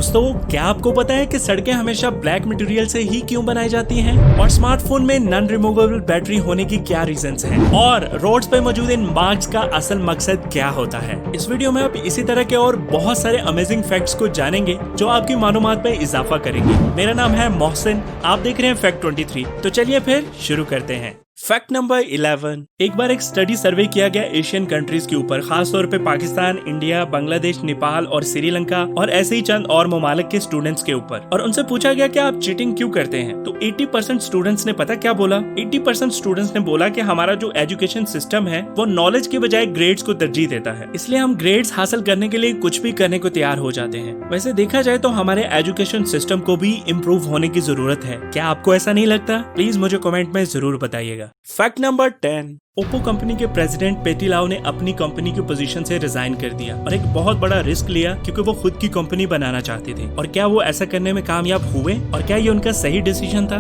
दोस्तों, क्या आपको पता है कि सड़कें हमेशा ब्लैक मटेरियल से ही क्यों बनाई जाती हैं? और स्मार्टफोन में नॉन रिमूवेबल बैटरी होने की क्या रीजंस हैं? और रोड्स पे मौजूद इन मार्क्स का असल मकसद क्या होता है? इस वीडियो में आप इसी तरह के और बहुत सारे अमेजिंग फैक्ट्स को जानेंगे जो आपकी मालूमात में इजाफा करेंगे। मेरा नाम है मोहसिन, आप देख रहे हैं फैक्ट 23। तो चलिए फिर शुरू करते हैं। Fact number 11। एक बार एक स्टडी सर्वे किया गया एशियन कंट्रीज के ऊपर, खास तौर पे पाकिस्तान, इंडिया, बांग्लादेश, नेपाल और श्रीलंका और ऐसे ही चंद और ममालिक के स्टूडेंट्स के ऊपर, और उनसे पूछा गया कि आप चीटिंग क्यों करते हैं। तो 80% स्टूडेंट्स ने पता क्या बोला? 80% स्टूडेंट्स ने बोला कि हमारा जो एजुकेशन सिस्टम है वो नॉलेज के बजाय ग्रेड्स को तरजीह देता है, इसलिए हम ग्रेड्स हासिल करने के लिए कुछ भी करने को तैयार हो जाते हैं। वैसे देखा जाए तो हमारे एजुकेशन सिस्टम को भी इम्प्रूव होने की जरूरत है। क्या आपको ऐसा नहीं लगता? प्लीज मुझे कमेंट में जरूर बताइएगा। Fact number 10। ओप्पो कंपनी के प्रेसिडेंट पेटी लाओ ने अपनी कंपनी की पोजीशन से रिजाइन कर दिया और एक बहुत बड़ा रिस्क लिया क्योंकि वो खुद की कंपनी बनाना चाहते थे। और क्या वो ऐसा करने में कामयाब हुए? और क्या ये उनका सही डिसीजन था?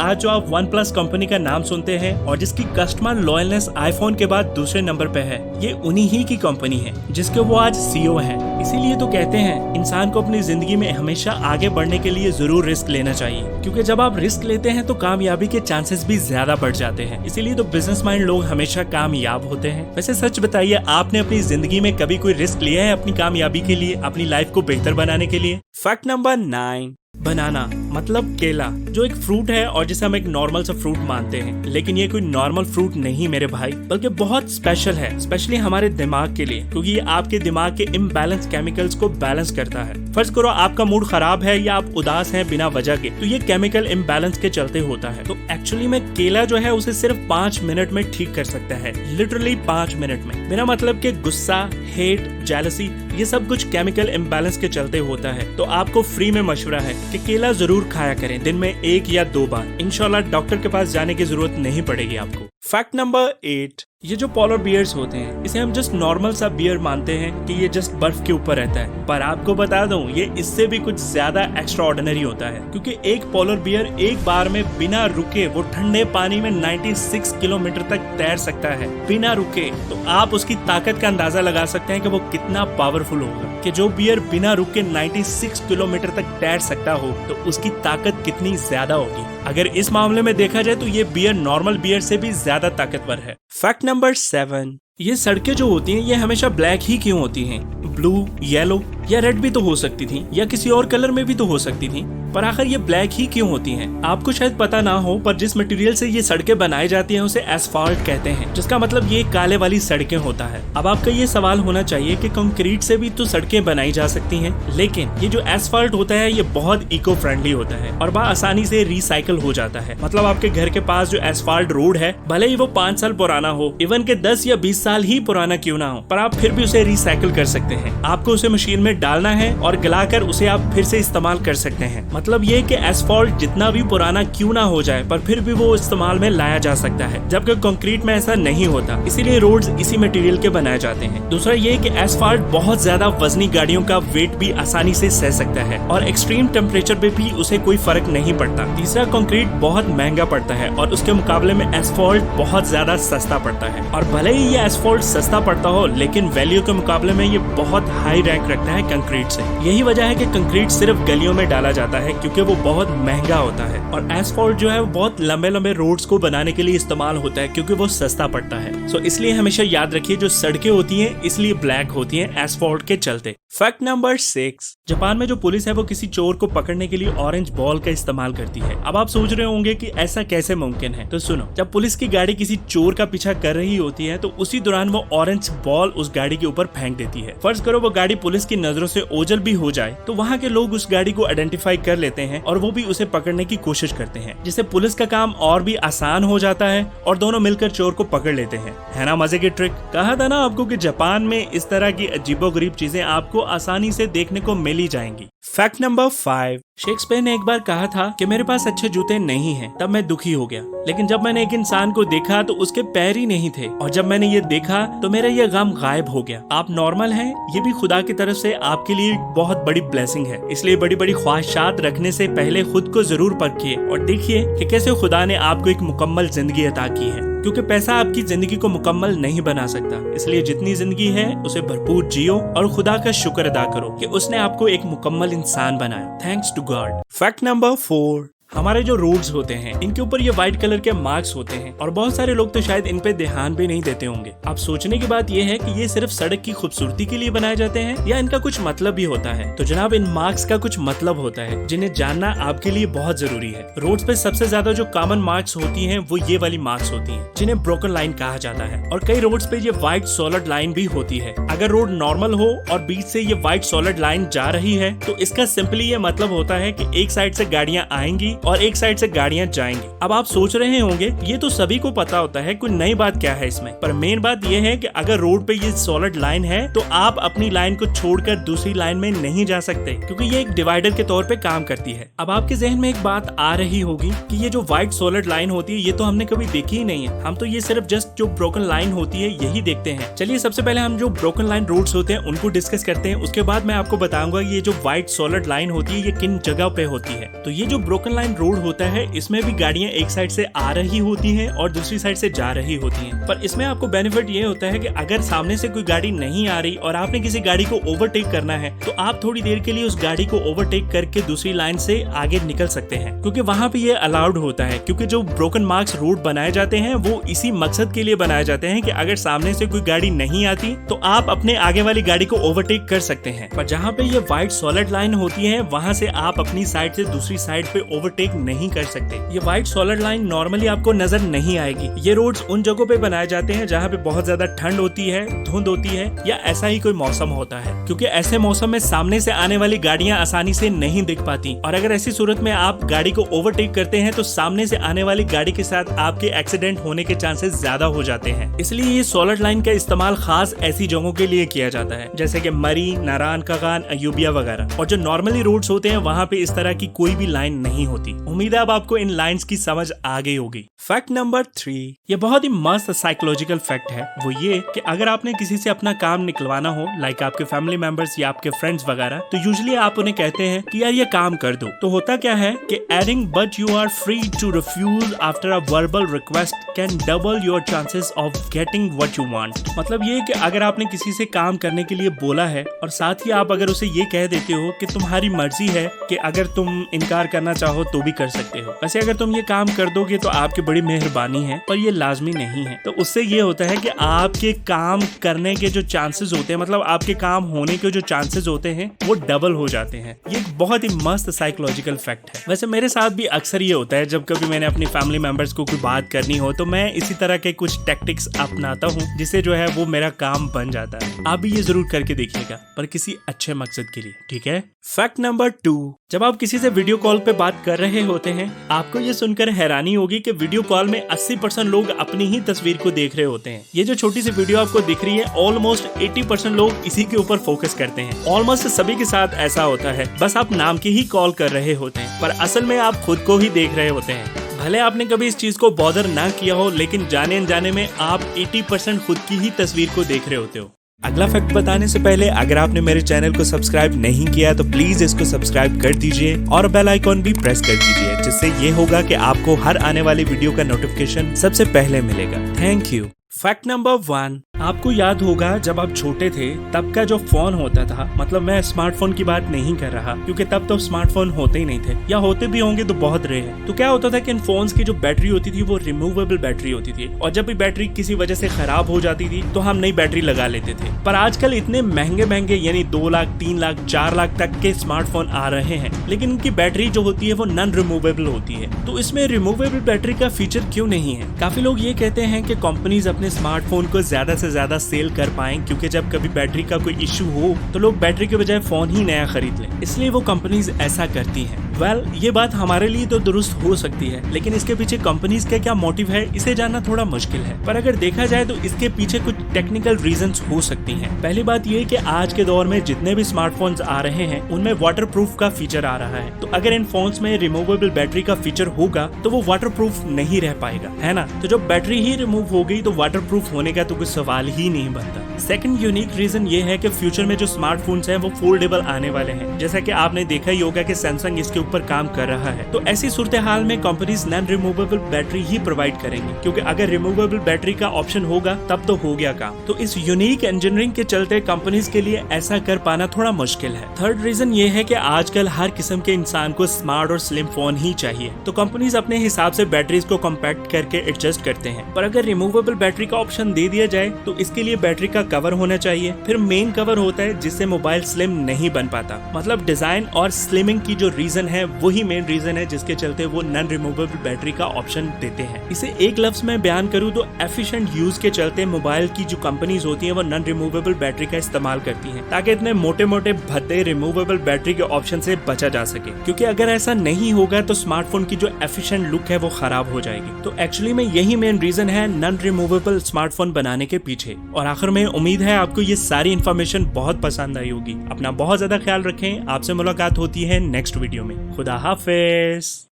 आज जो आप वन प्लस कंपनी का नाम सुनते हैं और जिसकी कस्टमर लॉयलनेस आईफोन के बाद दूसरे नंबर पे है, ये उन्हीं ही की कंपनी है जिसके वो आज सीईओ है। इसीलिए तो कहते हैं इंसान को अपनी जिंदगी में हमेशा आगे बढ़ने के लिए जरूर रिस्क लेना चाहिए, क्योंकि जब आप रिस्क लेते हैं तो कामयाबी के चांसेस भी ज्यादा बढ़ जाते हैं। इसीलिए तो बिजनेस माइंड लोग हमेशा कामयाब होते हैं। वैसे सच बताइए, आपने अपनी जिंदगी में कभी कोई रिस्क लिया है अपनी कामयाबी के लिए, अपनी लाइफ को बेहतर बनाने के लिए? Fact number 9। बनाना मतलब केला, जो एक फ्रूट है और जिसे हम एक नॉर्मल सा फ्रूट मानते हैं, लेकिन ये कोई नॉर्मल फ्रूट नहीं मेरे भाई, बल्कि बहुत स्पेशल है, स्पेशली हमारे दिमाग के लिए, क्योंकि ये आपके दिमाग के इम्बैलेंस केमिकल्स को बैलेंस करता है। फर्ज करो आपका मूड खराब है या आप उदास हैं बिना वजह के, तो ये केमिकल इम्बैलेंस के चलते होता है। तो एक्चुअली में केला जो है उसे सिर्फ 5 मिनट में ठीक कर सकता है, लिटरली 5 मिनट में। मेरा मतलब कि गुस्सा, हेट, जेलसी, ये सब कुछ केमिकल इम्बैलेंस के चलते होता है। तो आपको फ्री में मशवरा है कि केला जरूर खाया करें, दिन में 1 या 2 बार। इंशाल्लाह डॉक्टर के पास जाने की जरूरत नहीं पड़ेगी आपको। Fact number 8। ये जो पोलर बियर्स होते हैं, इसे हम जस्ट नॉर्मल सा बियर मानते हैं कि ये जस्ट बर्फ के ऊपर रहता है, पर आपको बता दूं ये इससे भी कुछ ज्यादा एक्स्ट्रा ऑर्डिनरी होता है, क्योंकि एक पोलर बियर एक बार में बिना रुके वो ठंडे पानी में 96 किलोमीटर तक तैर सकता है, बिना रुके। तो आप उसकी ताकत का अंदाजा लगा सकते हैं कि वो कितना पावरफुल होगा, कि जो बियर बिना रुके 96 किलोमीटर तक तैर सकता हो तो उसकी ताकत कितनी ज्यादा होगी। अगर इस मामले में देखा जाए तो ये बियर नॉर्मल बियर से भी ज्यादा ताकतवर है। Fact number 7। ये सड़कें जो होती हैं ये हमेशा ब्लैक ही क्यों होती हैं? ब्लू, येलो या रेड भी तो हो सकती थी, या किसी और कलर में भी तो हो सकती थी, पर आखिर ये ब्लैक ही क्यों होती हैं? आपको शायद पता ना हो, पर जिस मटेरियल से ये सड़कें बनाई जाती हैं उसे एस्फाल्ट कहते हैं, जिसका मतलब ये काले वाली सड़कें होता है। अब आपका ये सवाल होना चाहिए कि कंक्रीट से भी तो सड़कें बनाई जा सकती हैं, लेकिन ये जो एस्फाल्ट होता है ये बहुत इको फ्रेंडली होता है और आसानी से रिसाइकल हो जाता है। मतलब आपके घर के पास जो एस्फाल्ट रोड है, भले ही वो 5 साल पुराना हो, इवन के 10 या 20 साल ही पुराना क्यों ना हो, पर आप फिर भी उसे रिसाइकल कर सकते हैं। आपको उसे मशीन में डालना है और गलाकर उसे आप फिर से इस्तेमाल कर सकते हैं। मतलब ये कि एस्फाल्ट जितना भी पुराना क्यों ना हो जाए, पर फिर भी वो इस्तेमाल में लाया जा सकता है, जबकि कंक्रीट में ऐसा नहीं होता। इसीलिए रोड्स इसी मटेरियल के बनाए जाते हैं। दूसरा ये कि एस्फाल्ट बहुत ज्यादा वजनी गाड़ियों का वेट भी आसानी से सह सकता है और एक्सट्रीम टेम्परेचर पे भी उसे कोई फर्क नहीं पड़ता। तीसरा, कंक्रीट बहुत महंगा पड़ता है और उसके मुकाबले में एस्फाल्ट बहुत ज्यादा सस्ता पड़ता है। और भले ही ये एस्फाल्ट सस्ता पड़ता हो, लेकिन वैल्यू के मुकाबले में ये बहुत हाई रैंक रखता है कंक्रीट से। यही वजह है कि कंक्रीट सिर्फ गलियों में डाला जाता है, क्योंकि वो बहुत महंगा होता है, और एस्फाल्ट जो है वो बहुत लंबे लंबे रोड्स को बनाने के लिए इस्तेमाल होता है, क्योंकि वो सस्ता पड़ता है। सो इसलिए हमेशा याद रखिए, जो सड़कें होती हैं इसलिए ब्लैक होती हैं एस्फाल्ट के चलते। Fact number 6। जापान में जो पुलिस है वो किसी चोर को पकड़ने के लिए ऑरेंज बॉल का इस्तेमाल करती है। अब आप सोच रहे होंगे कि ऐसा कैसे मुमकिन है, तो सुनो। जब पुलिस की गाड़ी किसी चोर का पीछा कर रही होती है तो उसी दौरान वो ऑरेंज बॉल उस गाड़ी के ऊपर फेंक देती है। फर्ज करो वो गाड़ी पुलिस की नजरों से ओझल भी हो जाए, तो वहाँ के लोग उस गाड़ी को आइडेंटिफाई कर लेते हैं और वो भी उसे पकड़ने की कोशिश करते हैं, जिससे पुलिस का काम और भी आसान हो जाता है और दोनों मिलकर चोर को पकड़ लेते हैं। है ना मजे की ट्रिक? कहा था ना आपको कि जापान में इस तरह की अजीबोगरीब चीजें आपको आसानी से देखने को मिल ही जाएंगी। Fact number 5। शेक्सपियर ने एक बार कहा था कि मेरे पास अच्छे जूते नहीं हैं, तब मैं दुखी हो गया, लेकिन जब मैंने एक इंसान को देखा तो उसके पैर ही नहीं थे, और जब मैंने ये देखा तो मेरा ये गम गायब हो गया। आप नॉर्मल हैं, ये भी खुदा की तरफ से आपके लिए बहुत बड़ी ब्लेसिंग है। इसलिए बड़ी बड़ी ख्वाहिशात रखने से पहले खुद को जरूर परखिए और देखिए कि कैसे खुदा ने आपको एक मुकम्मल जिंदगी अता की है। क्योंकि पैसा आपकी जिंदगी को मुकम्मल नहीं बना सकता, इसलिए जितनी जिंदगी है उसे भरपूर जियो और खुदा का शुक्र अदा करो कि उसने आपको एक मुकम्मल इंसान बनाया। Thanks to God. Fact number 4, हमारे जो रोड्स होते हैं इनके ऊपर ये व्हाइट कलर के मार्क्स होते हैं और बहुत सारे लोग तो शायद इन पे ध्यान भी नहीं देते होंगे। अब सोचने की बात ये है कि ये सिर्फ सड़क की खूबसूरती के लिए बनाए जाते हैं या इनका कुछ मतलब भी होता है। तो जनाब, इन मार्क्स का कुछ मतलब होता है जिन्हें जानना आपके लिए बहुत जरूरी है। रोड्स पे सबसे ज्यादा जो कॉमन मार्क्स होती है वो ये वाली मार्क्स होती है जिन्हें ब्रोकन लाइन कहा जाता है, और कई रोड्स पे ये व्हाइट सॉलिड लाइन भी होती है। अगर रोड नॉर्मल हो और बीच से ये व्हाइट सॉलिड लाइन जा रही है तो इसका सिंपली ये मतलब होता है कि एक साइड से गाड़ियां आएंगी और एक साइड से गाड़ियां जाएंगी। अब आप सोच रहे होंगे ये तो सभी को पता होता है, कोई नई बात क्या है इसमें। पर मेन बात ये है कि अगर रोड पे ये सॉलिड लाइन है तो आप अपनी लाइन को छोड़कर दूसरी लाइन में नहीं जा सकते, क्योंकि ये एक डिवाइडर के तौर पे काम करती है। अब आपके जहन में एक बात आ रही होगी कि ये जो व्हाइट सॉलिड लाइन होती है ये तो हमने कभी देखी ही नहीं है, हम तो ये सिर्फ जस्ट जो ब्रोकन लाइन होती है यही देखते हैं। चलिए सबसे पहले हम जो ब्रोकन लाइन रोड्स होते हैं उनको डिस्कस करते हैं, उसके बाद मैं आपको बताऊंगा ये जो व्हाइट सॉलिड लाइन होती है ये किन जगह पे होती है। तो ये जो ब्रोकन लाइन रोड होता है इसमें भी गाड़ियां एक साइड से आ रही होती हैं और दूसरी साइड से जा रही होती हैं। पर इसमें आपको बेनिफिट ये होता है कि अगर सामने से कोई गाड़ी नहीं आ रही और आपने किसी गाड़ी को ओवरटेक करना है तो आप थोड़ी देर के लिए उस गाड़ी को ओवरटेक करके दूसरी लाइन से आगे निकल सकते हैं, क्योंकि वहां पे ये अलाउड होता है। क्योंकि जो ब्रोकन मार्क्स रोड बनाए जाते हैं वो इसी मकसद के लिए बनाए जाते हैं कि अगर सामने से कोई गाड़ी नहीं आती तो आप अपने आगे वाली गाड़ी को ओवरटेक कर सकते हैं। पर जहाँ पे ये व्हाइट सॉलिड लाइन होती है वहां से आप अपनी साइड से दूसरी साइड पे ओवरटेक नहीं कर सकते। ये व्हाइट सॉलिड लाइन नॉर्मली आपको नजर नहीं आएगी। ये रोड्स उन जगहों पे बनाए जाते हैं जहाँ पे बहुत ज्यादा ठंड होती है, धुंध होती है या ऐसा ही कोई मौसम होता है, क्योंकि ऐसे मौसम में सामने से आने वाली गाड़ियां आसानी से नहीं दिख पाती और अगर ऐसी सूरत में आप गाड़ी को ओवरटेक करते हैं तो सामने से आने वाली गाड़ी के साथ आपके एक्सीडेंट होने के चांसेस ज्यादा हो जाते हैं। इसलिए ये सॉलिड लाइन का इस्तेमाल खास ऐसी जगहों के लिए किया जाता है जैसे कि मरी, नारायण कागान, अयूबिया वगैरह। और जो नॉर्मली रोड्स होते हैं वहाँ पे इस तरह की कोई भी लाइन नहीं होती। उम्मीद है अब आपको इन लाइंस की समझ आ गई होगी। फैक्ट नंबर 3, ये बहुत ही मस्त साइकोलॉजिकल फैक्ट है। वो ये कि अगर आपने किसी से अपना काम निकलवाना हो, लाइक आपके फैमिली मेंबर्स या आपके फ्रेंड्स वगैरह, तो यूजुअली आप उन्हें कहते हैं कि यार ये काम कर दो। तो होता क्या है कि adding but you are free to refuse after a verbal request can double your chances of getting what you want. मतलब ये कि अगर आपने किसी से काम करने के लिए बोला है और साथ ही आप अगर उसे ये कह देते हो कि तुम्हारी मर्जी है कि अगर तुम इनकार करना चाहो तो भी कर सकते हो, वैसे अगर तुम ये काम कर दोगे तो आपकी बड़ी मेहरबानी है, पर ये लाजमी नहीं है। तो उससे ये होता है कि आपके काम करने के जो चांसेस होते हैं, मतलब आपके काम होने के जो चांसेस होते हैं वो डबल हो जाते हैं। ये एक बहुत ही मस्त साइकोलॉजिकल फैक्ट है। वैसे मेरे साथ भी अक्सर ये होता है, जब कभी मैंने अपनी फैमिली मेंबर्स को कोई बात करनी हो तो मैं इसी तरह के कुछ टैक्टिक्स अपनाता हूँ जिससे जो है वो मेरा काम बन जाता है। आप भी ये जरूर करके देखिएगा, पर किसी अच्छे मकसद के लिए, ठीक है। फैक्ट नंबर 2, जब आप किसी से वीडियो कॉल पे बात कर रहे होते हैं आपको ये सुनकर हैरानी होगी कि वीडियो कॉल में 80% लोग अपनी ही तस्वीर को देख रहे होते हैं। ये जो छोटी सी वीडियो आपको दिख रही है, ऑलमोस्ट 80% लोग इसी के ऊपर फोकस करते हैं। ऑलमोस्ट सभी के साथ ऐसा होता है, बस आप नाम की ही कॉल कर रहे होते हैं पर असल में आप खुद को ही देख रहे होते हैं। भले आपने कभी इस चीज को बॉदर ना किया हो, लेकिन जाने अनजाने में आप 80% खुद की ही तस्वीर को देख रहे होते हो। अगला फैक्ट बताने से पहले अगर आपने मेरे चैनल को सब्सक्राइब नहीं किया तो प्लीज इसको सब्सक्राइब कर दीजिए और बेल आइकॉन भी प्रेस कर दीजिए, जिससे ये होगा कि आपको हर आने वाली वीडियो का नोटिफिकेशन सबसे पहले मिलेगा। Thank you. फैक्ट नंबर 1, आपको याद होगा जब आप छोटे थे तब का जो फोन होता था, मतलब मैं स्मार्टफोन की बात नहीं कर रहा क्योंकि तब तो स्मार्टफोन होते ही नहीं थे, या होते भी होंगे तो बहुत रेयर है। तो क्या होता था कि इन फोन्स की जो बैटरी होती थी वो रिमूवेबल बैटरी होती थी और जब भी बैटरी किसी वजह से खराब हो जाती थी तो हम नई बैटरी लगा लेते थे। पर आजकल इतने महंगे महंगे यानी 2 लाख 3 लाख 4 लाख तक के स्मार्टफोन आ रहे हैं, लेकिन इनकी बैटरी जो होती है वो नॉन रिमूवेबल होती है। तो इसमें रिमूवेबल बैटरी का फीचर क्यों नहीं है? काफी लोग ये कहते हैं कि कंपनीज अपने स्मार्टफोन को ज्यादा से ज्यादा सेल कर पाएं, क्योंकि जब कभी बैटरी का कोई इश्यू हो तो लोग बैटरी के बजाय फोन ही नया खरीद लें, इसलिए वो कंपनीज ऐसा करती हैं। ये बात हमारे लिए तो दुरुस्त हो सकती है, लेकिन इसके पीछे कंपनीज का क्या मोटिव है इसे जानना थोड़ा मुश्किल है। पर अगर देखा जाए तो इसके पीछे कुछ टेक्निकल रीजंस हो सकती हैं। पहली बात ये कि आज के दौर में जितने भी स्मार्टफोन्स आ रहे हैं उनमें वाटरप्रूफ का फीचर आ रहा है, तो अगर इन फोन्स में रिमूवेबल बैटरी का फीचर होगा तो वो वाटरप्रूफ नहीं रह पाएगा, है ना। तो जब बैटरी ही रिमूव हो गई तो वाटरप्रूफ होने का तो कोई सवाल ही नहीं बनता। सेकंड यूनिक रीजन ये है कि फ्यूचर में जो स्मार्टफोन्स हैं वो फोल्डेबल आने वाले हैं। जैसा कि आपने देखा ही होगा कि सैमसंग इसके ऊपर पर काम कर रहा है, तो ऐसी सूरत हाल में कंपनीज नॉन रिमूवेबल बैटरी ही प्रोवाइड करेंगी, क्योंकि अगर रिमूवेबल बैटरी का ऑप्शन होगा तब तो हो गया काम। तो इस यूनिक इंजीनियरिंग के चलते कंपनीज के लिए ऐसा कर पाना थोड़ा मुश्किल है। थर्ड रीजन ये है कि आजकल हर किस्म के इंसान को स्मार्ट और स्लिम फोन ही चाहिए, तो कंपनीज अपने हिसाब से बैटरीज को कॉम्पैक्ट करके एडजस्ट करते हैं। पर अगर रिमूवेबल बैटरी का ऑप्शन दे दिया जाए तो इसके लिए बैटरी का कवर होना चाहिए। फिर मेन कवर होता है जिससे मोबाइल स्लिम नहीं बन पाता। मतलब डिजाइन और स्लिमिंग की जो रीजन है वही मेन रीजन है जिसके चलते वो नॉन रिमूवेबल बैटरी का ऑप्शन देते हैं। इसे एक लफ्ज में बयान करूँ तो एफिशिएंट यूज के चलते मोबाइल की जो कंपनीज होती है वो नॉन रिमूवेबल बैटरी का इस्तेमाल करती है, ताकि इतने मोटे मोटे भद्दे रिमूवेबल बैटरी के ऑप्शन से बचा जा सके। क्योंकि अगर ऐसा नहीं होगा तो स्मार्टफोन की जो एफिशिएंट लुक है वो खराब हो जाएगी। तो एक्चुअली में यही मेन रीजन है नॉन रिमूवेबल स्मार्टफोन बनाने के पीछे। और आखिर में उम्मीद है आपको ये सारी इन्फॉर्मेशन बहुत पसंद आई होगी। अपना बहुत ज्यादा ख्याल रखें। आपसे मुलाकात होती है नेक्स्ट वीडियो में। खुदा हाफिज।